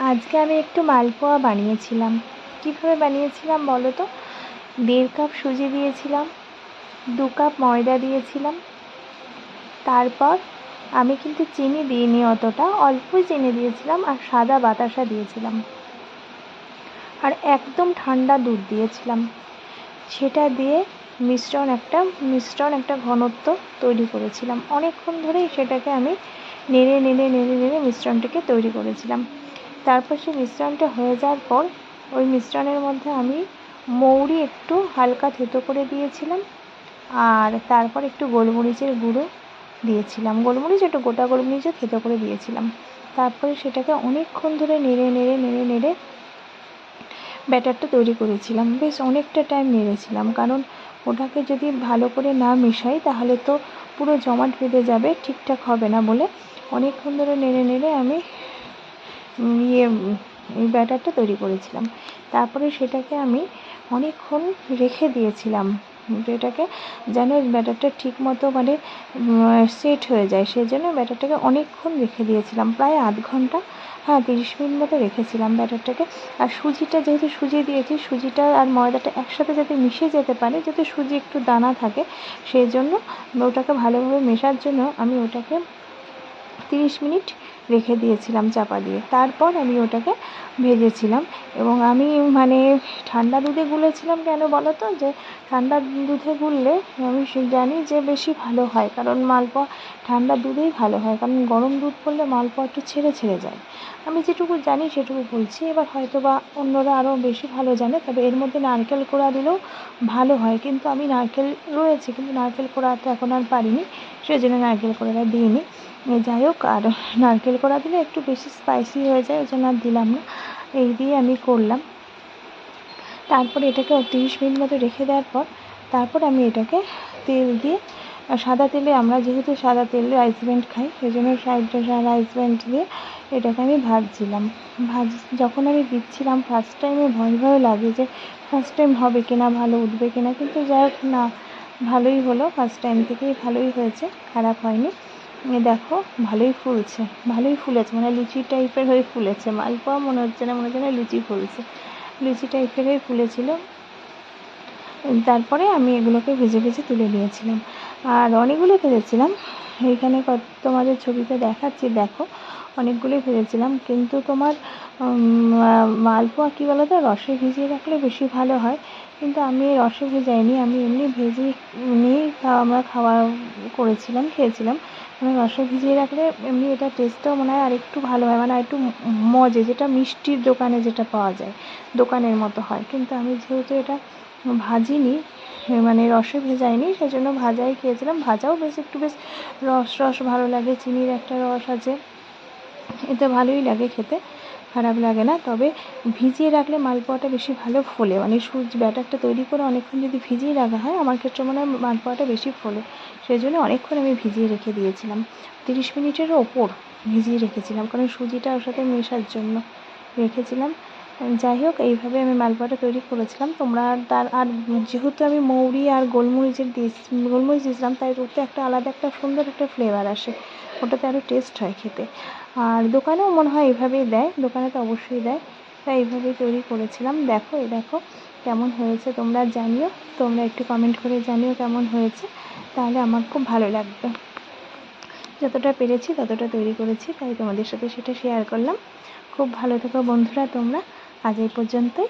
আজকে আমি একটু মালপোয়া বানিয়েছিলাম। কীভাবে বানিয়েছিলাম বলো তো? 1.5 কাপ সুজি দিয়েছিলাম, 2 কাপ ময়দা দিয়েছিলাম। তারপর আমি কিন্তু চিনি দিইনি, অতটা অল্পই চিনি দিয়েছিলাম, আর সাদা বাতাসা দিয়েছিলাম, আর একদম ঠান্ডা দুধ দিয়েছিলাম। সেটা দিয়ে মিশ্রণ একটা ঘনত্ব তৈরি করেছিলাম। অনেকক্ষণ ধরেই সেটাকে আমি নেড়ে নেড়ে নেড়ে নেড়ে মিশ্রণটাকে তৈরি করেছিলাম। তারপর সেই মিশ্রণটা হয়ে যাওয়ার পর ওই মিশ্রণের মধ্যে আমি মৌরি একটু হালকা থেতো করে দিয়েছিলাম, আর তারপর একটু গোলমরিচের গুঁড়ো দিয়েছিলাম, একটু গোটা গোলমরিচও থেতো করে দিয়েছিলাম। তারপরে সেটাকে অনেকক্ষণ ধরে নেড়ে নেড়ে নেড়ে নেড়ে ব্যাটারটা তৈরি করেছিলাম। বেশ অনেকটা টাইম নেড়েছিলাম, কারণ ওটাকে যদি ভালো করে না মেশাই তাহলে তো পুরো জমাট বেঁধে যাবে, ঠিকঠাক হবে না বলে অনেকক্ষণ ধরে নেড়ে নেড়ে আমি এই ব্যাটারটা তৈরি করেছিলাম। তারপরে সেটাকে আমি অনেকক্ষণ রেখে দিয়েছিলাম, যেটাকে যেন ব্যাটারটা ঠিক মতো সেট হয়ে যায়, সেই জন্য ব্যাটারটাকে অনেকক্ষণ রেখে দিয়েছিলাম, প্রায় আধ ঘন্টা, 30 মিনিট মতো রেখেছিলাম ব্যাটারটাকে। আর সুজিটা যেহেতু সুজি দিয়েছি, সুজিটা আর ময়দাটা একসাথে যাতে মিশে যেতে পারে, যাতে সুজি একটু দানা থাকে, সেই জন্য ওটাকে ভালোভাবে মেশার জন্য আমি ওটাকে 30 মিনিট রেখে দিয়েছিলাম চাপা দিয়ে। তারপর আমি ওটাকে ভেজেছিলাম, এবং আমি ঠান্ডা দুধে গুলেছিলাম। কেন বলো তো? যে ঠান্ডা দুধে গুললে আমি জানি যে বেশি ভালো হয়, কারণ মালপোয়া ঠান্ডা দুধেই ভালো হয়, কারণ গরম দুধ পড়লে মালপোয়া একটু ছেড়ে ছেড়ে যায়। আমি যেটুকু জানি সেটুকু বলছি, এবার হয়তো বা অন্যরা আরও বেশি ভালো জানে, তবে এর মধ্যে নারকেল কোড়া দিলেও ভালো হয়, কিন্তু আমি নারকেল রয়েছে, কিন্তু নারকেল কোড়া তো এখন আর পারিনি, সেই জন্য নারকেল কোড়াটা দিইনি। যাই হোক, আর নারকেল কোড়া দিলে একটু বেশি স্পাইসি হয়ে যায়, ওই জন্য আর দিলাম না। এই দিয়ে আমি করলাম। তারপরে এটাকে 30 মিনিট মতো রেখে দেওয়ার পর তারপর আমি এটাকে তেল দিয়ে, সাদা তেলে, আমরা যেহেতু সাদা তেল রাইস ব্র্যান্ড খাই, সেই জন্য রাইস ব্র্যান্ড দিয়ে এটাকে আমি ভাজছিলাম। যখন আমি দিচ্ছিলাম ফার্স্ট টাইমে ভয় ভয় লাগে যে ফার্স্ট টাইম হবে কিনা, ভালো উঠবে কিনা, কিন্তু যাই হোক না, ভালোই হলো, ফার্স্ট টাইম থেকেই ভালোই হয়েছে, খারাপ হয়নি। দেখো ভালোই ফুলেছে, লুচি টাইপের হয়ে ফুলেছে। মালপোয়া মনে হচ্ছে না, লুচি ফুলছে, লুচি টাইপের হয়ে ফুলেছিল। তারপরে আমি এগুলোকে ভেজে ভেজে তুলে নিয়েছিলাম, আর অনেকগুলো ভেজেছিলাম। এইখানে তোমাদের ছবিতে দেখাচ্ছি, দেখো অনেকগুলোই ভেজেছিলাম। কিন্তু তোমার মালপোয়া কী বলো তো, রসে ভিজিয়ে রাখলে বেশি ভালো হয়, কিন্তু আমি রসে ভেজাইনি, আমি এমনি ভেজে নিয়েই আমরা খেয়েছিলাম। রসে ভিজিয়ে রাখলে এমনি এটা টেস্টটাও মনে হয় আর একটু ভালো হয়, একটু মজে, যেটা মিষ্টির দোকানে যেটা পাওয়া যায়, দোকানের মতো হয়। কিন্তু আমি যেহেতু এটা ভাজিনি, রসে ভেজাইনি, সেজন্য ভাজাই খেয়েছিলাম। ভাজাও একটু বেশ রস ভালো লাগে, চিনির একটা রস আছে, এতে ভালোই লাগে খেতে, খারাপ লাগে না। তবে ভিজিয়ে রাখলে মালপোয়াটা বেশি ভালো ফোলে, ব্যাটারটা তৈরি করে অনেকক্ষণ যদি ভিজিয়ে রাখা হয়, আমার ক্ষেত্রে মনে হয় মালপোয়াটা বেশি ফোলে, সেই জন্য অনেকক্ষণ আমি ভিজিয়ে রেখে দিয়েছিলাম। 30 মিনিটেরও ওপর ভিজিয়ে রেখেছিলাম, কারণ সুজিটা ওর সাথে মেশার জন্য রেখেছিলাম। যাই হোক, এইভাবে আমি মালপোয়াটা তৈরি করেছিলাম। তোমরা আর যেহেতু আমি মৌরি আর গোলমরিচ দিয়েছিলাম, তাই ওতে একটা আলাদা একটা সুন্দর একটা ফ্লেভার আসে, ওটাতে আরও টেস্ট হয় খেতে। আর দোকানেও মনে হয় এইভাবেই দেয়, দোকানে তো অবশ্যই দেয়, তাই এইভাবেই তৈরি করেছিলাম। দেখো কেমন হয়েছে তোমরা জানিও, তোমরা একটু কমেন্ট করে জানিও কেমন হয়েছে, তাহলে আমার খুব ভালো লাগবে। যতটা পেরেছি ততটা তৈরি করেছি, তাই তোমাদের সাথে সেটা শেয়ার করলাম। খুব ভালো থেকো বন্ধুরা তোমরা, আজ এই পর্যন্তই।